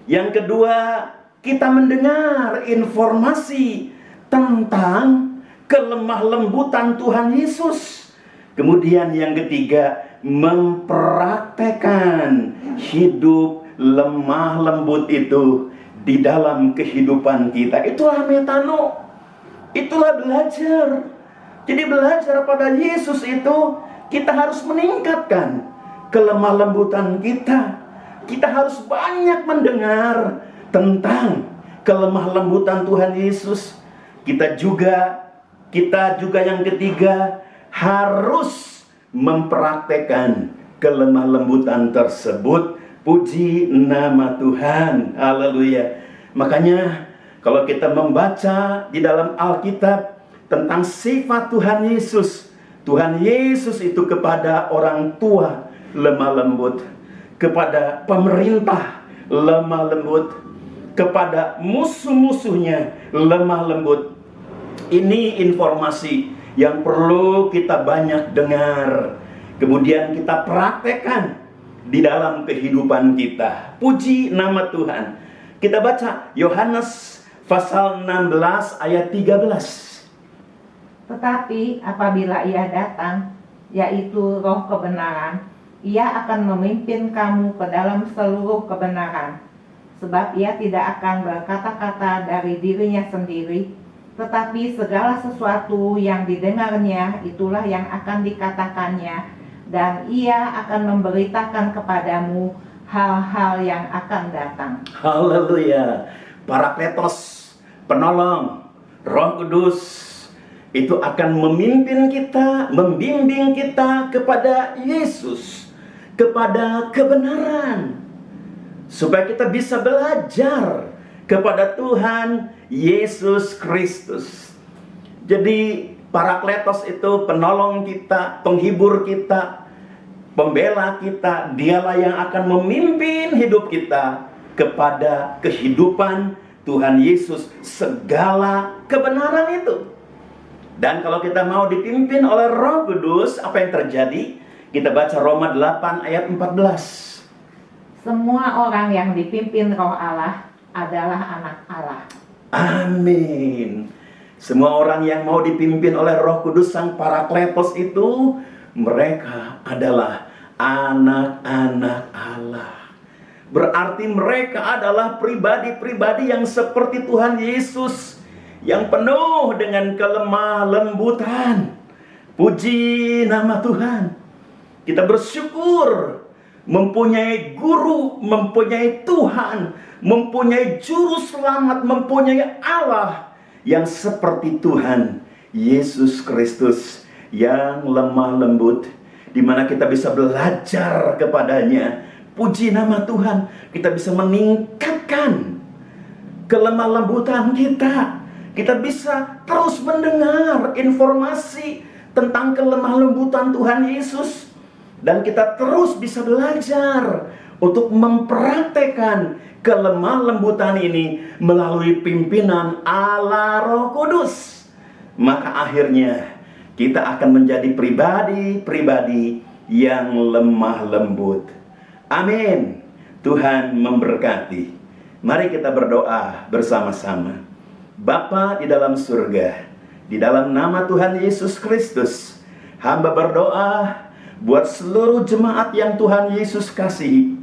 Yang kedua, kita mendengar informasi tentang kelemah lembutan Tuhan Yesus. Kemudian yang ketiga, mempraktekkan hidup lemah lembut itu di dalam kehidupan kita. Itulah metano. Itulah belajar. Jadi belajar pada Yesus itu kita harus meningkatkan kelemah lembutan kita. Kita harus banyak mendengar tentang kelemah lembutan Tuhan Yesus. Kita juga yang ketiga harus mempraktekkan kelemah lembutan tersebut. Puji nama Tuhan. Haleluya. Makanya kalau kita membaca di dalam Alkitab tentang sifat Tuhan Yesus, Tuhan Yesus itu kepada orang tua lemah lembut, kepada pemerintah lemah lembut, kepada musuh-musuhnya lemah lembut. Ini informasi yang perlu kita banyak dengar, kemudian kita praktekkan di dalam kehidupan kita. Puji nama Tuhan. Kita baca Yohanes pasal 16 ayat 13. Tetapi apabila ia datang, yaitu Roh kebenaran, ia akan memimpin kamu ke dalam seluruh kebenaran. Sebab ia tidak akan berkata-kata dari dirinya sendiri, tetapi segala sesuatu yang didengarnya itulah yang akan dikatakannya, dan ia akan memberitakan kepadamu hal-hal yang akan datang. Haleluya. Parakletos, penolong, Roh Kudus itu akan memimpin kita, membimbing kita kepada Yesus, kepada kebenaran, supaya kita bisa belajar kepada Tuhan Yesus Kristus. Jadi Parakletos itu penolong kita, penghibur kita, pembela kita. Dialah yang akan memimpin hidup kita kepada kehidupan Tuhan Yesus, segala kebenaran itu. Dan kalau kita mau dipimpin oleh Roh Kudus, apa yang terjadi? Kita baca Roma 8 ayat 14. Semua orang yang dipimpin Roh Allah adalah anak Allah. Amin. Semua orang yang mau dipimpin oleh Roh Kudus Sang Parakletos itu, mereka adalah anak-anak Allah. Berarti mereka adalah pribadi-pribadi yang seperti Tuhan Yesus, yang penuh dengan kelemah lembutan. Puji nama Tuhan. Kita bersyukur mempunyai guru, mempunyai Tuhan, mempunyai juru selamat, mempunyai Allah yang seperti Tuhan Yesus Kristus, yang lemah lembut, di mana kita bisa belajar kepadanya. Puji nama Tuhan, kita bisa meningkatkan kelemah lembutan kita. Kita bisa terus mendengar informasi tentang kelemah lembutan Tuhan Yesus. Dan kita terus bisa belajar untuk mempraktekkan kelemah lembutan ini melalui pimpinan Allah Roh Kudus. Maka akhirnya kita akan menjadi pribadi-pribadi yang lemah lembut. Amin. Tuhan memberkati. Mari kita berdoa bersama-sama. Bapa di dalam surga, di dalam nama Tuhan Yesus Kristus, hamba berdoa buat seluruh jemaat yang Tuhan Yesus kasihi.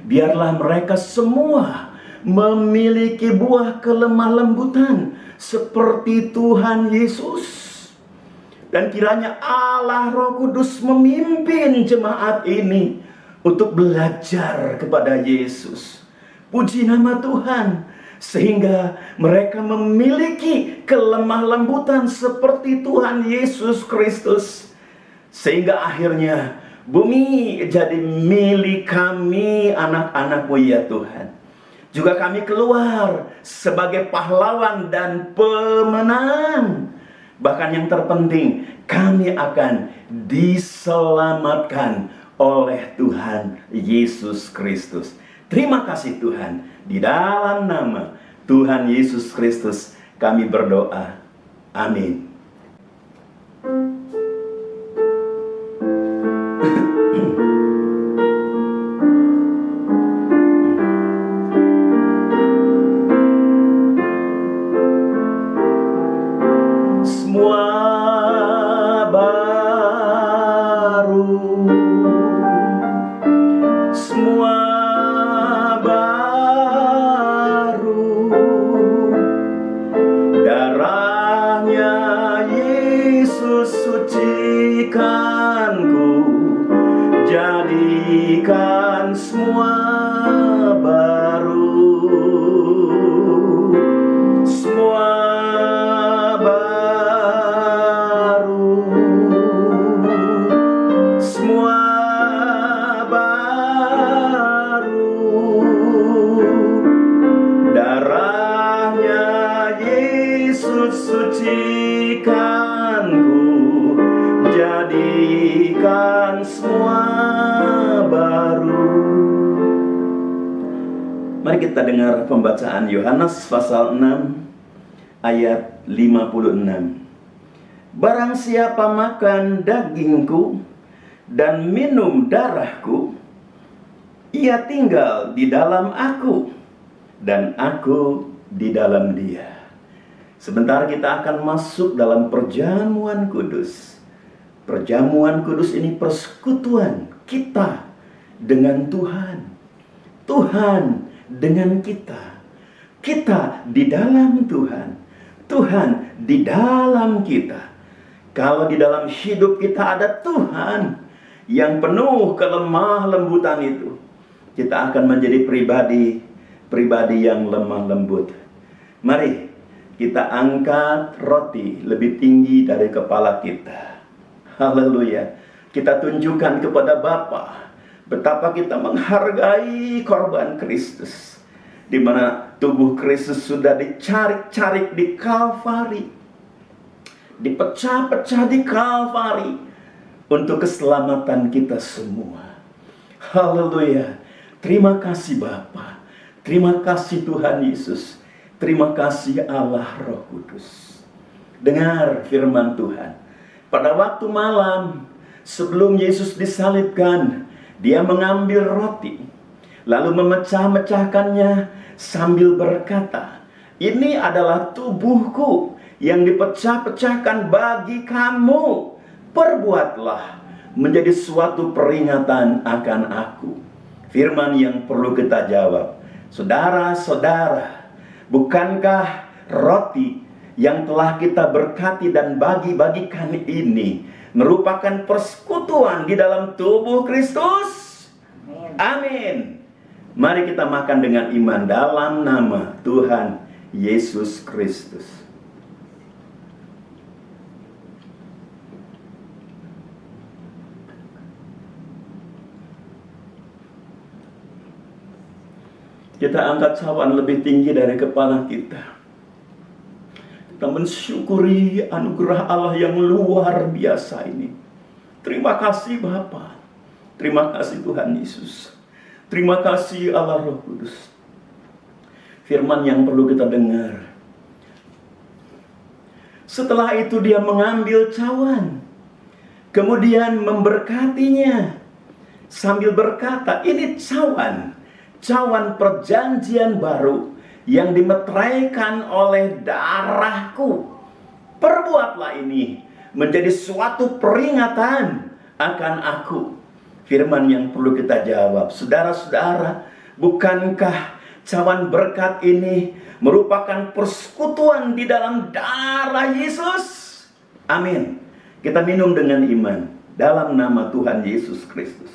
Biarlah mereka semua memiliki buah kelemah lembutan seperti Tuhan Yesus. Dan kiranya Allah Roh Kudus memimpin jemaat ini untuk belajar kepada Yesus. Puji nama Tuhan, sehingga mereka memiliki kelemah lembutan seperti Tuhan Yesus Kristus, sehingga akhirnya bumi jadi milik kami, anak-anak-Mu ya Tuhan. Juga kami keluar sebagai pahlawan dan pemenang. Bahkan yang terpenting, kami akan diselamatkan oleh Tuhan Yesus Kristus. Terima kasih Tuhan. Di dalam nama Tuhan Yesus Kristus kami berdoa. Amin. Jadikan semua baru, semua baru, semua baru. Darahnya Yesus sucikanku, jadikan semua baru. Mari kita dengar pembacaan Yohanes pasal 6 ayat 56. Barang siapa makan dagingku dan minum darahku, ia tinggal di dalam aku dan aku di dalam dia. Sebentar kita akan masuk dalam perjamuan kudus. Perjamuan kudus ini persekutuan kita dengan Tuhan, Tuhan dengan kita, kita di dalam Tuhan, Tuhan di dalam kita. Kalau di dalam hidup kita ada Tuhan yang penuh kelemah lembutan itu, kita akan menjadi pribadi yang lemah lembut. Mari kita angkat roti lebih tinggi dari kepala kita. Haleluya. Kita tunjukkan kepada Bapa betapa kita menghargai korban Kristus, di mana tubuh Kristus sudah dicarik-carik di Kalvari, dipecah-pecah di Kalvari untuk keselamatan kita semua. Haleluya. Terima kasih Bapa. Terima kasih Tuhan Yesus. Terima kasih Allah Roh Kudus. Dengar firman Tuhan. Pada waktu malam sebelum Yesus disalibkan, dia mengambil roti, lalu memecah-mecahkannya sambil berkata, "Ini adalah tubuhku yang dipecah-pecahkan bagi kamu. Perbuatlah menjadi suatu peringatan akan aku." firman yang perlu kita jawab. Saudara-saudara, bukankah roti yang telah kita berkati dan bagi-bagikan ini merupakan persekutuan di dalam tubuh Kristus? Amin. Mari kita makan dengan iman dalam nama Tuhan Yesus Kristus. Kita angkat cawan lebih tinggi dari kepala kita. Kita mensyukuri anugerah Allah yang luar biasa ini. Terima kasih Bapa. Terima kasih Tuhan Yesus. Terima kasih Allah Roh Kudus. Firman yang perlu kita dengar. Setelah itu dia mengambil cawan, kemudian memberkatinya sambil berkata, ini cawan perjanjian baru yang dimeteraikan oleh darahku. Perbuatlah ini menjadi suatu peringatan akan aku. Firman yang perlu kita jawab. Saudara-saudara, bukankah cawan berkat ini merupakan persekutuan di dalam darah Yesus? Amin. Kita minum dengan iman dalam nama Tuhan Yesus Kristus.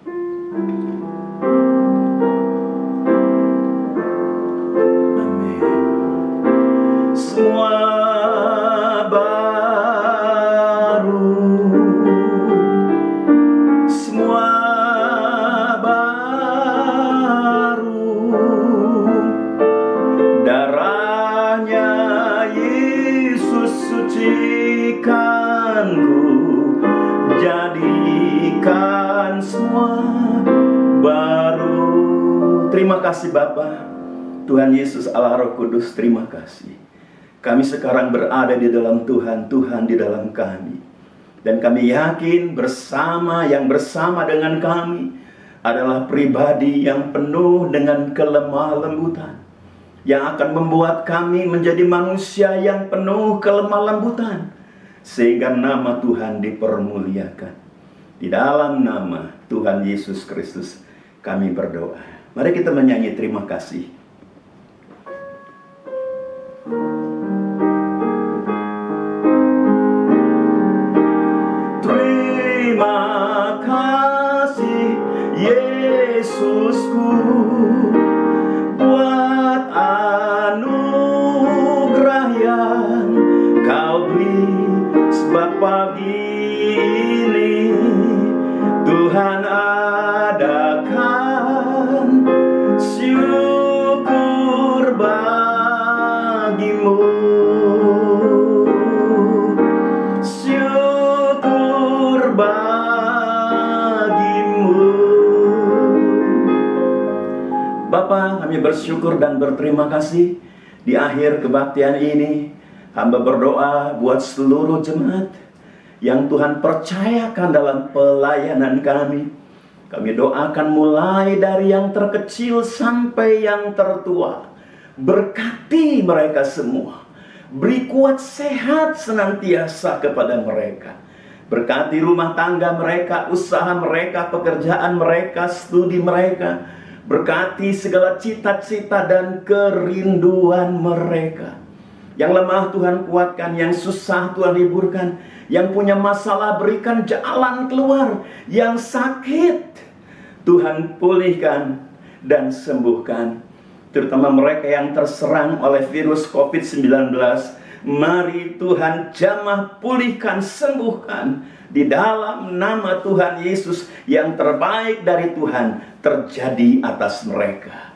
Amin. Semua terima kasih Bapa, Tuhan Yesus Allah Roh Kudus, terima kasih. Kami sekarang berada di dalam Tuhan, Tuhan di dalam kami. Dan kami yakin bersama dengan kami adalah pribadi yang penuh dengan kelemah lembutan, yang akan membuat kami menjadi manusia yang penuh kelemah lembutan, sehingga nama Tuhan dipermuliakan. Di dalam nama Tuhan Yesus Kristus kami berdoa. Mari kita menyanyi terima kasih. Terima kasih Yesusku buat anugerah yang kau beri, sebab pagi ini Tuhan adakan syukur bagimu. Syukur bagimu. Bapa, kami bersyukur dan berterima kasih. Di akhir kebaktian ini, hamba berdoa buat seluruh jemaat yang Tuhan percayakan dalam pelayanan kami. Kami doakan mulai dari yang terkecil sampai yang tertua. Berkati mereka semua. Beri kuat sehat senantiasa kepada mereka. Berkati rumah tangga mereka, usaha mereka, pekerjaan mereka, studi mereka. Berkati segala cita-cita dan kerinduan mereka. Yang lemah Tuhan kuatkan, yang susah Tuhan hiburkan, yang punya masalah berikan jalan keluar, yang sakit Tuhan pulihkan dan sembuhkan. Terutama mereka yang terserang oleh virus COVID-19, mari Tuhan jamah pulihkan, sembuhkan. Di dalam nama Tuhan Yesus, yang terbaik dari Tuhan terjadi atas mereka.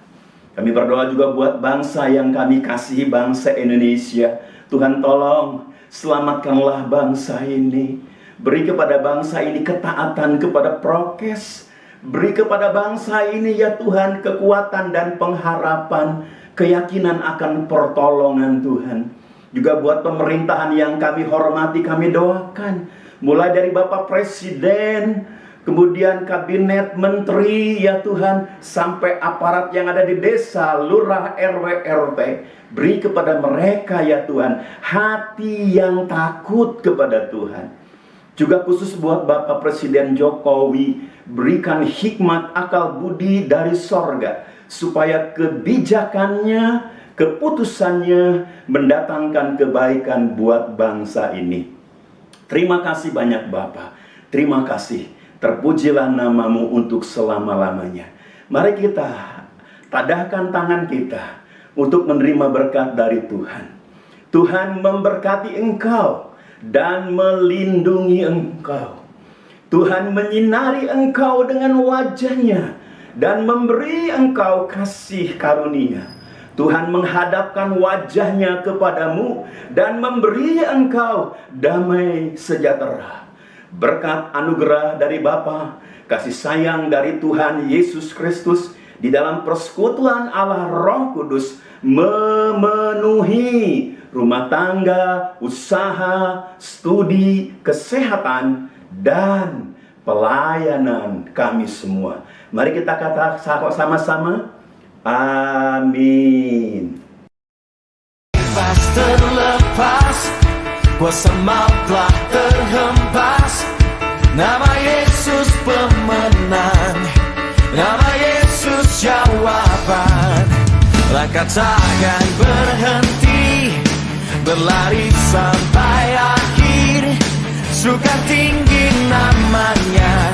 Kami berdoa juga buat bangsa yang kami kasihi, bangsa Indonesia. Tuhan tolong selamatkanlah bangsa ini. Beri kepada bangsa ini ketaatan kepada prokes. Beri kepada bangsa ini ya Tuhan kekuatan dan pengharapan, keyakinan akan pertolongan Tuhan. Juga buat pemerintahan yang kami hormati, kami doakan. Mulai dari Bapak Presiden, kemudian kabinet menteri ya Tuhan, sampai aparat yang ada di desa, lurah, RW, RT. Beri kepada mereka ya Tuhan hati yang takut kepada Tuhan. Juga khusus buat Bapak Presiden Jokowi, berikan hikmat akal budi dari sorga, supaya kebijakannya, keputusannya mendatangkan kebaikan buat bangsa ini. Terima kasih banyak Bapak, terima kasih. Terpujilah namamu untuk selama-lamanya. Mari kita tadahkan tangan kita untuk menerima berkat dari Tuhan. Tuhan memberkati engkau dan melindungi engkau. Tuhan menyinari engkau dengan wajah-Nya dan memberi engkau kasih karunia. Tuhan menghadapkan wajah-Nya kepadamu dan memberi engkau damai sejahtera. Berkat anugerah dari Bapa, kasih sayang dari Tuhan Yesus Kristus, di dalam persekutuan Allah Roh Kudus memenuhi rumah tangga, usaha, studi, kesehatan, dan pelayanan kami semua. Mari kita kata sama-sama, amin. Pas terlepas, kuasa maut telah terhempas. Nama Yesus pemenang, nama Yesus jawaban. Langkah takkan berhenti, berlari sampai akhir. Suka tinggi namanya.